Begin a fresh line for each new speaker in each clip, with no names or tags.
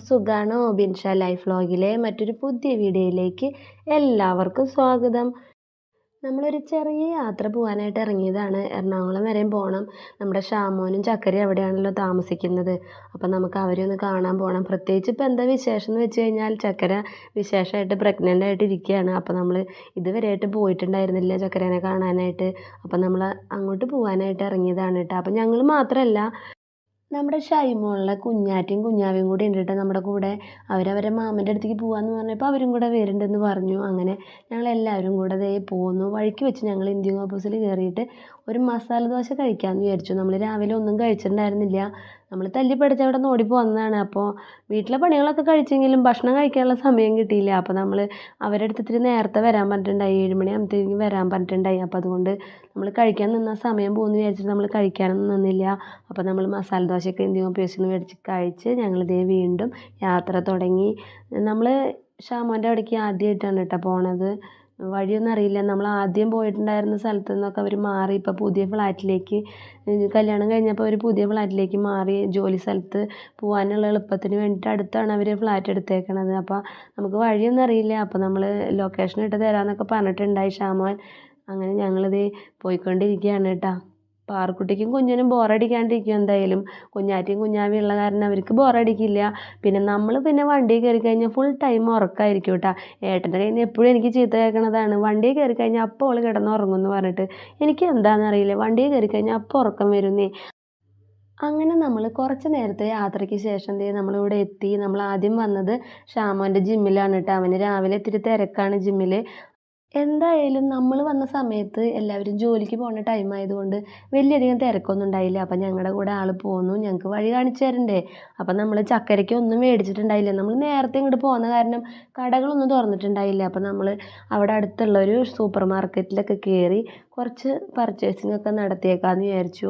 എല്ലാവർക്കും സുഖാണോ? ബിൻഷ ലൈഫ് വ്ലോഗിലെ മറ്റൊരു പുതിയ വീഡിയോയിലേക്ക് എല്ലാവർക്കും സ്വാഗതം. നമ്മളൊരു ചെറിയ യാത്ര പോകാനായിട്ട് ഇറങ്ങിയതാണ്. എറണാകുളം വരെയും പോകണം. നമ്മുടെ ഷാമോനും ചക്കരയും അവിടെയാണല്ലോ താമസിക്കുന്നത്. അപ്പം നമുക്ക് അവരെ ഒന്ന് കാണാൻ പോകണം. പ്രത്യേകിച്ച് ഇപ്പം എന്താ വിശേഷം എന്ന് വെച്ച് കഴിഞ്ഞാൽ ചക്കര വിശേഷമായിട്ട് പ്രഗ്നൻ്റ് ആയിട്ട് ഇരിക്കുകയാണ്. അപ്പം നമ്മൾ ഇതുവരെയായിട്ട് പോയിട്ടുണ്ടായിരുന്നില്ല ചക്കരേനെ കാണാനായിട്ട്. അപ്പം നമ്മൾ അങ്ങോട്ട് പോകാനായിട്ട് ഇറങ്ങിയതാണ് കേട്ടോ. അപ്പം ഞങ്ങൾ മാത്രമല്ല, നമ്മുടെ ഷൈമോളിലെ കുഞ്ഞാറ്റയും കുഞ്ഞാവയും കൂടി ഉണ്ട് കേട്ടോ നമ്മുടെ കൂടെ. അവരവരെ മാമൻ്റെ അടുത്തേക്ക് പോകാമെന്ന് പറഞ്ഞപ്പോൾ അവരും കൂടെ വരുന്നുണ്ടെന്ന് പറഞ്ഞു. അങ്ങനെ ഞങ്ങളെല്ലാവരും കൂടെ ദേ പോന്നു. വഴിക്ക് വെച്ച് ഞങ്ങൾ ഇന്ത്യൻ ഓപ്പോസിൽ കയറിയിട്ട് ഒരു മസാല ദോശ കഴിക്കാമെന്ന് വിചാരിച്ചു. നമ്മൾ രാവിലെ ഒന്നും കഴിച്ചിട്ടുണ്ടായിരുന്നില്ല. നമ്മൾ തല്ലി പഠിച്ച് അവിടെ നിന്ന് ഓടി പോകുന്നതാണ്. അപ്പോൾ വീട്ടിലെ പണികളൊക്കെ കഴിച്ചെങ്കിലും ഭക്ഷണം കഴിക്കാനുള്ള സമയം കിട്ടിയില്ല. അപ്പോൾ നമ്മൾ അവരുടെ അടുത്ത് ഇത്തിരി നേരത്തെ വരാൻ പറഞ്ഞിട്ടുണ്ടായി. 7 മണിയാകുമ്പോഴത്തേക്കും വരാൻ പറഞ്ഞിട്ടുണ്ടായി. അപ്പോൾ അതുകൊണ്ട് നമ്മൾ കഴിക്കാൻ നിന്നാൽ സമയം പോകുമെന്ന് വിചാരിച്ചിട്ട് നമ്മൾ കഴിക്കാനൊന്നും നിന്നില്ല. അപ്പോൾ നമ്മൾ മസാല ദോശയൊക്കെ ഇന്ത്യൻ ഓപ്പോസിൽ നിന്ന് മേടിച്ച് കഴിച്ച് ഞങ്ങളിതേ വീണ്ടും യാത്ര തുടങ്ങി. നമ്മൾ ഷാമോൻ്റെ അവിടേക്ക് ആദ്യമായിട്ടാണ് കേട്ടോ പോണത്. വഴിയൊന്നും അറിയില്ല. നമ്മൾ ആദ്യം പോയിട്ടുണ്ടായിരുന്ന സ്ഥലത്തു നിന്നൊക്കെ അവർ മാറി ഇപ്പോൾ പുതിയ ഫ്ലാറ്റിലേക്ക്, കല്യാണം കഴിഞ്ഞപ്പോൾ അവർ പുതിയ ഫ്ലാറ്റിലേക്ക് മാറി. ജോലി സ്ഥലത്ത് പോകാനുള്ള എളുപ്പത്തിന് വേണ്ടിയിട്ട് അടുത്താണ് അവർ ഫ്ലാറ്റ് എടുത്തേക്കണത്. അപ്പോൾ നമുക്ക് വഴിയൊന്നും അറിയില്ല. അപ്പോൾ നമ്മൾ ലൊക്കേഷൻ ഇട്ട് തരാമെന്നൊക്കെ പറഞ്ഞിട്ടുണ്ടായി ഷാമോൻ. അങ്ങനെ ഞങ്ങളിത് പോയിക്കൊണ്ടിരിക്കുകയാണ് കേട്ടോ. പാറുക്കുട്ടിക്കും കുഞ്ഞിനും ബോറടിക്കാണ്ടിരിക്കും എന്തായാലും. കുഞ്ഞാറ്റയും കുഞ്ഞാവയും ഉള്ള കാരണം അവർക്ക് ബോറടിക്കില്ല. പിന്നെ നമ്മൾ വണ്ടിയിൽ കയറി കഴിഞ്ഞാൽ ഫുൾ ടൈം ഉറക്കമായിരിക്കും കേട്ടോ. ഏട്ടൻ്റെ കയ്യിൽ നിന്ന് എപ്പോഴും എനിക്ക് ചീത്ത കേൾക്കണതാണ്. വണ്ടിയിൽ കയറി കഴിഞ്ഞാൽ അപ്പോൾ അവൾ കിടന്നുറങ്ങും എന്ന് പറഞ്ഞിട്ട്. എനിക്ക് എന്താണെന്നറിയില്ല, വണ്ടിയിൽ കയറി കഴിഞ്ഞാൽ അപ്പോൾ ഉറക്കം വരുന്നേ. അങ്ങനെ നമ്മൾ കുറച്ച് നേരത്തെ യാത്രയ്ക്ക് ശേഷം നമ്മളിവിടെ എത്തി. നമ്മൾ ആദ്യം വന്നത് ഷാമോൻ്റെ ജിമ്മിലാണ് കേട്ടോ. അവന് രാവിലെ ഇത്തിരി തിരക്കാണ് ജിമ്മിൽ. എന്തായാലും നമ്മൾ വന്ന സമയത്ത് എല്ലാവരും ജോലിക്ക് പോകുന്ന ടൈം ആയതുകൊണ്ട് വലിയധികം തിരക്കൊന്നും ഉണ്ടായില്ല. അപ്പം ഞങ്ങളുടെ കൂടെ ആൾ പോന്നു. ഞങ്ങൾക്ക് വഴി കാണിച്ചു തരണ്ടേ. അപ്പം നമ്മൾ ചക്കരയ്ക്ക് ഒന്നും മേടിച്ചിട്ടുണ്ടായില്ല. നമ്മൾ നേരത്തെ ഇങ്ങോട്ട് പോകുന്ന കാരണം കടകളൊന്നും തുറന്നിട്ടുണ്ടായില്ല. അപ്പം നമ്മൾ അവിടെ അടുത്തുള്ള ഒരു സൂപ്പർ മാർക്കറ്റിലൊക്കെ കയറി കുറച്ച് പർച്ചേസിംഗ് ഒക്കെ നടത്തിയേക്കാമെന്ന് വിചാരിച്ചു.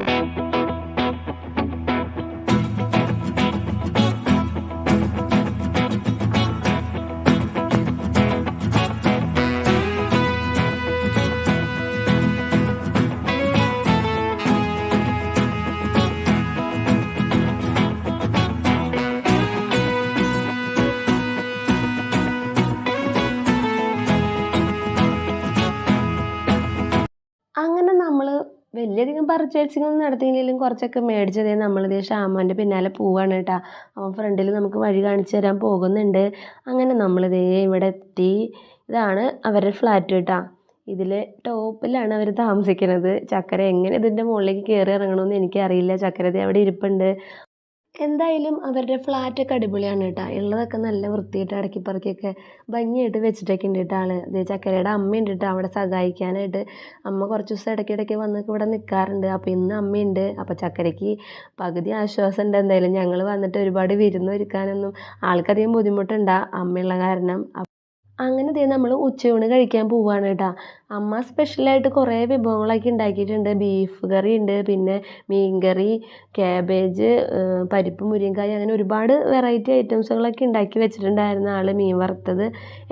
അങ്ങനെ നമ്മൾ വലിയധികം പർച്ചേസിംഗ് ഒന്നും നടത്തിയില്ലെങ്കിലും കുറച്ചൊക്കെ മേടിച്ചതേ. നമ്മളിതേ ഷാമോൻ്റെ പിന്നാലെ പോവാണ് കേട്ടോ. അവൻ ഫ്രണ്ടിൽ നമുക്ക് വഴി കാണിച്ചു തരാൻ പോകുന്നുണ്ട്. അങ്ങനെ നമ്മളിതേ ഇവിടെ എത്തി. ഇതാണ് അവരുടെ ഫ്ലാറ്റ് കേട്ടോ. ഇതിൽ ടോപ്പിലാണ് അവർ താമസിക്കുന്നത്. ചക്കര എങ്ങനെ ഇതിൻ്റെ മുകളിലേക്ക് കയറി ഇറങ്ങണമെന്ന് എനിക്കറിയില്ല. ചക്കര ദേ അവിടെ ഇരിപ്പുണ്ട്. എന്തായാലും അവരുടെ ഫ്ലാറ്റൊക്കെ അടിപൊളിയാണ് കേട്ടോ. ഉള്ളതൊക്കെ നല്ല വൃത്തിയായിട്ട് അടക്കി പറക്കിയൊക്കെ ഭംഗിയായിട്ട് വെച്ചിട്ടൊക്കെ ഉണ്ട് കേട്ടോ. ആള് അതേ ചക്കരയുടെ അമ്മയുണ്ട് കേട്ടോ അവിടെ സഹായിക്കാനായിട്ട്. അമ്മ കുറച്ച് ദിവസം ഇടയ്ക്കിടയ്ക്ക് വന്ന് ഇവിടെ നിൽക്കാറുണ്ട്. അപ്പോൾ ഇന്ന് അമ്മയുണ്ട്. അപ്പോൾ ചക്കരയ്ക്ക് പകുതി ആശ്വാസം ഉണ്ട്. എന്തായാലും ഞങ്ങൾ വന്നിട്ട് ഒരുപാട് വിരുന്നൊരുക്കാനൊന്നും ആൾക്കധികം ബുദ്ധിമുട്ടുണ്ടാ അമ്മയുള്ള കാരണം. അങ്ങനെ ദേ നമ്മൾ ഉച്ചയൂണ് കഴിക്കാൻ പോവുകയാണ് കേട്ടോ. അമ്മ സ്പെഷ്യലായിട്ട് കുറേ വിഭവങ്ങളൊക്കെ ഉണ്ടാക്കിയിട്ടുണ്ട്. ബീഫ് കറി ഉണ്ട്, പിന്നെ മീൻകറി, ക്യാബേജ്, പരിപ്പ് മുരിങ്ങക്കായ, അങ്ങനെ ഒരുപാട് വെറൈറ്റി ഐറ്റംസുകളൊക്കെ ഉണ്ടാക്കി വെച്ചിട്ടുണ്ടായിരുന്നു ആൾ. മീൻ വറുത്തത്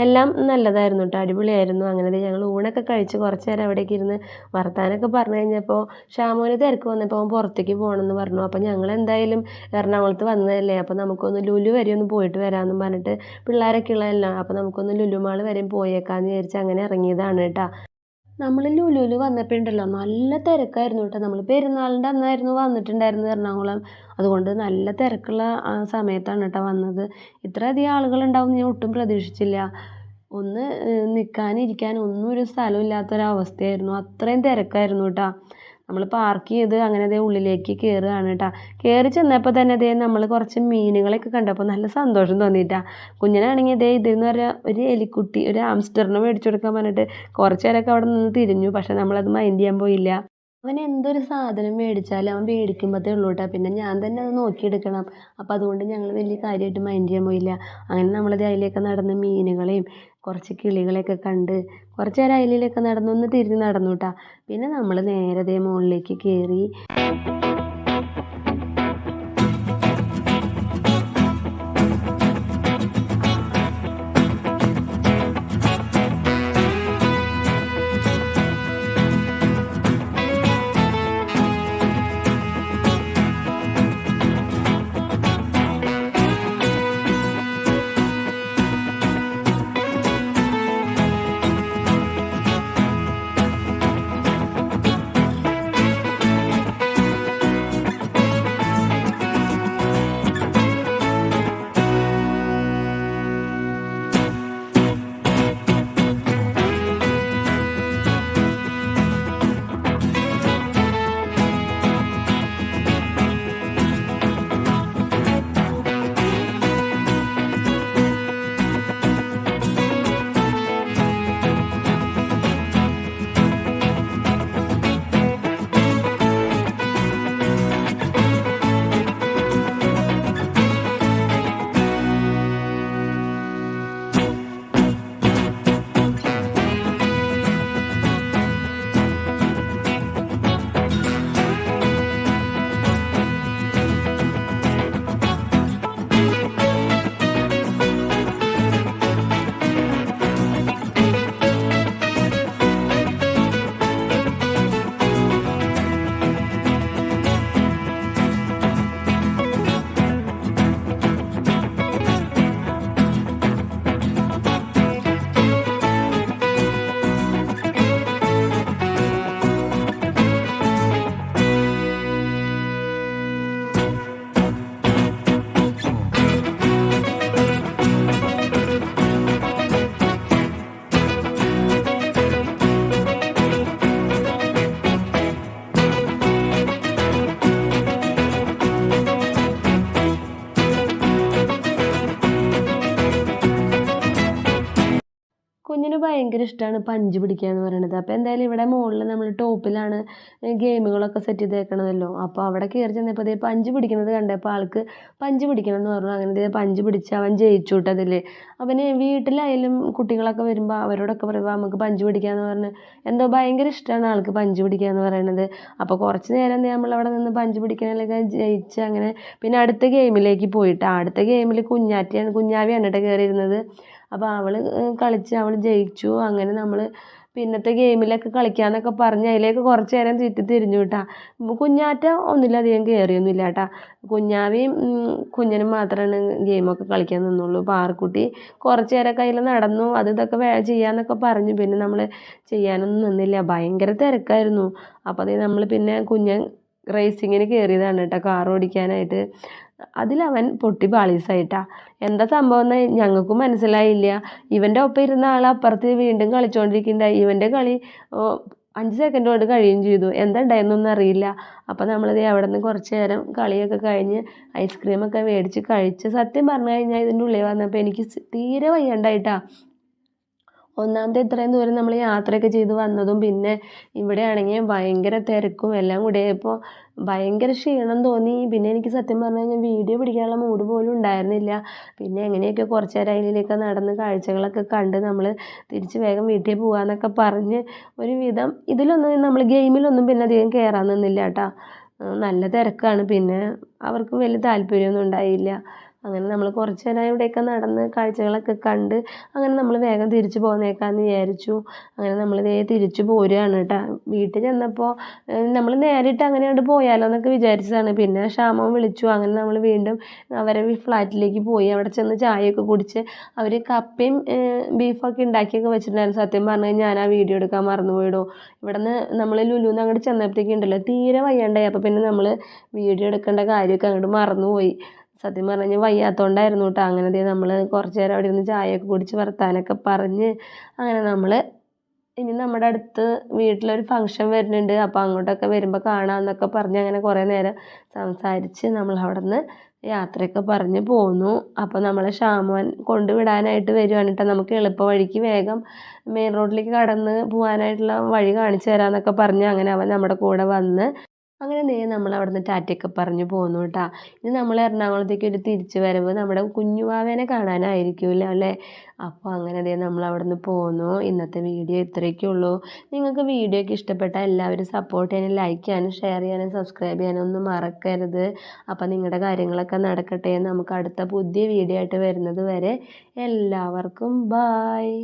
എല്ലാം നല്ലതായിരുന്നു കേട്ടോ, അടിപൊളിയായിരുന്നു. അങ്ങനെ ഞങ്ങൾ ഊണൊക്കെ കഴിച്ച് കുറച്ച് നേരം അവിടേക്ക് ഇരുന്ന് വർത്താനൊക്കെ പറഞ്ഞു കഴിഞ്ഞപ്പോൾ ഷാമോന് തിരക്ക് വന്നപ്പോൾ അവൻ പുറത്തേക്ക് പോകണമെന്ന് പറഞ്ഞു. അപ്പോൾ ഞങ്ങൾ എന്തായാലും എറണാകുളത്ത് വന്നതല്ലേ, അപ്പോൾ നമുക്കൊന്ന് ലുലു വരെ ഒന്ന് പോയിട്ട് വരാമെന്നും പറഞ്ഞിട്ട് പിള്ളേരൊക്കെ ഉള്ളതല്ല. അപ്പോൾ നമുക്കൊന്ന് ലുലു മാൾ വരെയും പോയേക്കാന്ന് വിചാരിച്ച് അങ്ങനെ ഇറങ്ങിയതാണ് കേട്ടോ. നമ്മൾ ലുലുവിൽ വന്നപ്പോഴുണ്ടല്ലോ നല്ല തിരക്കായിരുന്നു കേട്ടോ. നമ്മൾ പെരുന്നാളിൻ്റെ അന്നായിരുന്നു വന്നിട്ടുണ്ടായിരുന്നത് എറണാകുളം. അതുകൊണ്ട് നല്ല തിരക്കുള്ള സമയത്താണ് കേട്ടോ വന്നത്. ഇത്രയധികം ആളുകളുണ്ടാവും ഞാൻ ഒട്ടും പ്രതീക്ഷിച്ചില്ല. ഒന്ന് നിൽക്കാനിരിക്കാൻ ഒന്നും ഒരു സ്ഥലമില്ലാത്തൊരവസ്ഥയായിരുന്നു. അത്രയും തിരക്കായിരുന്നു കേട്ടോ. നമ്മൾ പാർക്ക് ചെയ്ത് അങ്ങനെ അതേ ഉള്ളിലേക്ക് കയറുകയാണ് കേട്ടോ. കയറി ചെന്നപ്പോൾ തന്നെ അതേ നമ്മൾ കുറച്ച് മീനുകളൊക്കെ കണ്ടപ്പോൾ നല്ല സന്തോഷം തോന്നിയിട്ടാ. കുഞ്ഞിനാണെങ്കിൽ ഇതേ ഇതെന്ന് പറഞ്ഞാൽ ഒരു എലിക്കുട്ടി, ഒരു ആംസ്റ്ററിനെ മേടിച്ചു കൊടുക്കാൻ പറഞ്ഞിട്ട് കുറച്ച് നേരമൊക്കെ അവിടെ നിന്ന് തിരിഞ്ഞു. പക്ഷെ നമ്മളത് മൈൻഡ് ചെയ്യാൻ പോയില്ല. അവൻ എന്തൊരു സാധനം മേടിച്ചാലും അവൻ മേടിക്കുമ്പോഴത്തേ ഉള്ളൂ കേട്ടോ. പിന്നെ ഞാൻ തന്നെ അത് നോക്കിയെടുക്കണം. അപ്പോൾ അതുകൊണ്ട് ഞങ്ങൾ വലിയ കാര്യമായിട്ട് മൈൻഡ് ചെയ്യാൻ പോയില്ല. അങ്ങനെ നമ്മളത് അതിലേക്ക് നടന്ന് മീനുകളെയും കുറച്ച് കിളികളെയൊക്കെ കണ്ട് കുറച്ച് നേരം അതിലൊക്കെ നടന്നൊന്ന് തിരിഞ്ഞ് നടന്നു കേട്ടോ. പിന്നെ നമ്മൾ നേരെ മുകളിലേക്ക് കയറി. ഭയങ്കര ഇഷ്ടമാണ് പഞ്ച് പിടിക്കുക എന്ന് പറയുന്നത്. അപ്പോൾ എന്തായാലും ഇവിടെ മുകളിൽ നമ്മൾ ടോപ്പിലാണ് ഗെയിമുകളൊക്കെ സെറ്റ് ചെയ്തേക്കണതല്ലോ. അപ്പോൾ അവിടെ കയറി ചെന്നപ്പോൾ ദേ പഞ്ച് പിടിക്കുന്നത് കണ്ടപ്പോൾ ആൾക്ക് പഞ്ച് പിടിക്കണം എന്ന് പറഞ്ഞു. അങ്ങനെ ദേ പഞ്ച് പിടിച്ച് അവൻ ജയിച്ചു കേട്ടോ അതിൽ. അവന് വീട്ടിലായാലും കുട്ടികളൊക്കെ വരുമ്പോൾ അവരോടൊക്കെ പറയുമ്പോൾ നമുക്ക് പഞ്ച് പിടിക്കാമെന്ന് പറഞ്ഞ് എന്തോ ഭയങ്കര ഇഷ്ടമാണ് ആൾക്ക് പഞ്ച് പിടിക്കുക എന്ന് പറയുന്നത്. അപ്പോൾ കുറച്ച് നേരം നമ്മളവിടെ നിന്ന് പഞ്ച് പിടിക്കണതിലൊക്കെ ജയിച്ച് അങ്ങനെ പിന്നെ അടുത്ത ഗെയിമിലേക്ക് പോയിട്ട് അടുത്ത ഗെയിമിൽ കുഞ്ഞാവിയാണ് കേട്ടോ കയറിയിരുന്നത്. അപ്പോൾ അവൾ കളിച്ച് അവൾ ജയിച്ചു. അങ്ങനെ നമ്മൾ പിന്നത്തെ ഗെയിമിലൊക്കെ കളിക്കാമെന്നൊക്കെ പറഞ്ഞ് അതിലേക്ക് കുറച്ച് നേരം തിരിഞ്ഞു കേട്ടാ. കുഞ്ഞാറ്റ ഒന്നിലധികം കയറിയൊന്നുമില്ല കേട്ടാ. കുഞ്ഞാവിയും കുഞ്ഞനും മാത്രമാണ് ഗെയിമൊക്കെ കളിക്കാൻ നിന്നുള്ളൂ. പാറക്കുട്ടി കുറച്ച് നേരമൊക്കെ അതിൽ നടന്നു അത് ഇതൊക്കെ ചെയ്യാമെന്നൊക്കെ പറഞ്ഞു. പിന്നെ നമ്മൾ ചെയ്യാനൊന്നും നിന്നില്ല, ഭയങ്കര തിരക്കായിരുന്നു. അപ്പോൾ അത് നമ്മൾ പിന്നെ റേസിങ്ങിന് കയറിയതാണ് കേട്ടോ, കാർ ഓടിക്കാനായിട്ട്. അതിലവൻ പൊട്ടി പാളീസായിട്ടാ. എന്താ സംഭവം എന്ന് ഞങ്ങൾക്കും മനസ്സിലായില്ല. ഇവൻ്റെ ഒപ്പം ഇരുന്ന ആൾ അപ്പുറത്ത് വീണ്ടും കളിച്ചുകൊണ്ടിരിക്കുന്നുണ്ടായി. ഇവൻ്റെ കളി 5 സെക്കൻഡ് കൊണ്ട് കഴിയുകയും ചെയ്തു. എന്താ ഉണ്ടായെന്നൊന്നും അറിയില്ല. അപ്പോൾ നമ്മളത് അവിടെ നിന്ന് കുറച്ച് നേരം കളിയൊക്കെ കഴിഞ്ഞ് ഐസ്ക്രീമൊക്കെ മേടിച്ച് കഴിച്ച്. സത്യം പറഞ്ഞു കഴിഞ്ഞാൽ ഇതിൻ്റെ ഉള്ളിൽ വന്നപ്പോൾ എനിക്ക് തീരെ വയ്യാണ്ടായിട്ടാ. ഒന്നാമത് ഇത്രയും ദൂരം നമ്മൾ യാത്രയൊക്കെ ചെയ്ത് വന്നതും പിന്നെ ഇവിടെയാണെങ്കിൽ ഭയങ്കര തിരക്കും എല്ലാം കൂടി ആയപ്പോൾ ഭയങ്കര ക്ഷീണം തോന്നി. പിന്നെ എനിക്ക് സത്യം പറഞ്ഞു കഴിഞ്ഞാൽ വീഡിയോ പിടിക്കാനുള്ള മൂഡ് പോലും ഉണ്ടായിരുന്നില്ല. പിന്നെ എങ്ങനെയൊക്കെ കുറച്ച് നേരം അതിലേക്ക് നടന്ന് കാഴ്ചകളൊക്കെ കണ്ട് നമ്മൾ തിരിച്ച് വേഗം വീട്ടിൽ പോകാമെന്നൊക്കെ പറഞ്ഞ് ഒരുവിധം ഇതിലൊന്നും നമ്മൾ ഗെയിമിലൊന്നും പിന്നെ അധികം കയറാൻ നിന്നില്ല കേട്ടോ. നല്ല തിരക്കാണ്. പിന്നെ അവർക്ക് വലിയ താല്പര്യമൊന്നും ഉണ്ടായില്ല. അങ്ങനെ നമ്മൾ കുറച്ച് നേരം ഇവിടെയൊക്കെ നടന്ന് കാഴ്ചകളൊക്കെ കണ്ട് അങ്ങനെ നമ്മൾ വേഗം തിരിച്ച് പോന്നേക്കാമെന്ന് വിചാരിച്ചു. അങ്ങനെ നമ്മൾ തിരിച്ച് പോരുകയാണ് കേട്ടോ. വീട്ടിൽ ചെന്നപ്പോൾ നമ്മൾ നേരിട്ട് അങ്ങനെ അങ്ങോട്ട് പോയാലോ എന്നൊക്കെ വിചാരിച്ചതാണ്. പിന്നെ ക്ഷാമം വിളിച്ചു. അങ്ങനെ നമ്മൾ വീണ്ടും അവരെ ഫ്ലാറ്റിലേക്ക് പോയി. അവിടെ ചെന്ന് ചായയൊക്കെ കുടിച്ച് അവർ കപ്പയും ബീഫൊക്കെ ഉണ്ടാക്കിയൊക്കെ വെച്ചിട്ടുണ്ടായിരുന്നു. സത്യം പറഞ്ഞു കഴിഞ്ഞാൽ ഞാൻ ആ വീഡിയോ എടുക്കാൻ മറന്നുപോയിടോ. ഇവിടെ നിന്ന് നമ്മൾ ലുലുന്ന് അങ്ങോട്ട് ചെന്നപ്പോഴത്തേക്കുണ്ടല്ലോ തീരെ വയ്യാണ്ടായി. അപ്പോൾ പിന്നെ നമ്മൾ വീഡിയോ എടുക്കേണ്ട കാര്യമൊക്കെ അങ്ങോട്ട് മറന്നുപോയി. സത്യം പറഞ്ഞു കഴിഞ്ഞാൽ വയ്യാത്തതുകൊണ്ടായിരുന്നു കേട്ടോ. അങ്ങനെ നമ്മൾ കുറച്ച് നേരം അവിടെ ഇരുന്ന് ചായയൊക്കെ കുടിച്ച് വർത്താനമൊക്കെ പറഞ്ഞ് അങ്ങനെ നമ്മൾ ഇനി നമ്മുടെ അടുത്ത് വീട്ടിലൊരു ഫംഗ്ഷൻ വരുന്നുണ്ട്, അപ്പോൾ അങ്ങോട്ടൊക്കെ വരുമ്പോൾ കാണാമെന്നൊക്കെ പറഞ്ഞ് അങ്ങനെ കുറേ നേരം സംസാരിച്ച് നമ്മൾ അവിടെ നിന്ന് യാത്രയൊക്കെ പറഞ്ഞ് പോന്നു. അപ്പോൾ നമ്മളെ ഷാമോൻ കൊണ്ടുവിടാനായിട്ട് വരുവാണ് കേട്ടോ. നമുക്ക് എളുപ്പ വഴിക്ക് വേഗം മെയിൻ റോഡിലേക്ക് കടന്ന് പോകാനായിട്ടുള്ള വഴി കാണിച്ചു തരാമെന്നൊക്കെ പറഞ്ഞ് അങ്ങനെ അവൻ നമ്മുടെ കൂടെ വന്ന് അങ്ങനെ നമ്മൾ അവിടുന്ന് ടാറ്റയൊക്കെ പറഞ്ഞ് പോന്നു കേട്ടോ. ഇനി നമ്മൾ എറണാകുളത്തേക്ക് ഒരു തിരിച്ച് വരവ് നമ്മുടെ കുഞ്ഞുവാവേനെ കാണാനായിരിക്കുമല്ലോ അല്ലേ. അപ്പോൾ അങ്ങനെ നമ്മൾ അവിടുന്ന് പോന്നു. ഇന്നത്തെ വീഡിയോ ഇത്രയൊക്കെ ഉള്ളൂ. നിങ്ങൾക്ക് വീഡിയോ ഒക്കെ ഇഷ്ടപ്പെട്ടാൽ എല്ലാവരും സപ്പോർട്ട് ചെയ്യാനും ലൈക്ക് ചെയ്യാനും ഷെയർ ചെയ്യാനും സബ്സ്ക്രൈബ് ചെയ്യാനും ഒന്നും മറക്കരുത്. അപ്പോൾ നിങ്ങളുടെ കാര്യങ്ങളൊക്കെ നടക്കട്ടെ. നമുക്ക് അടുത്ത പുതിയ വീഡിയോ ആയിട്ട് വരുന്നത് വരെ എല്ലാവർക്കും ബായ്.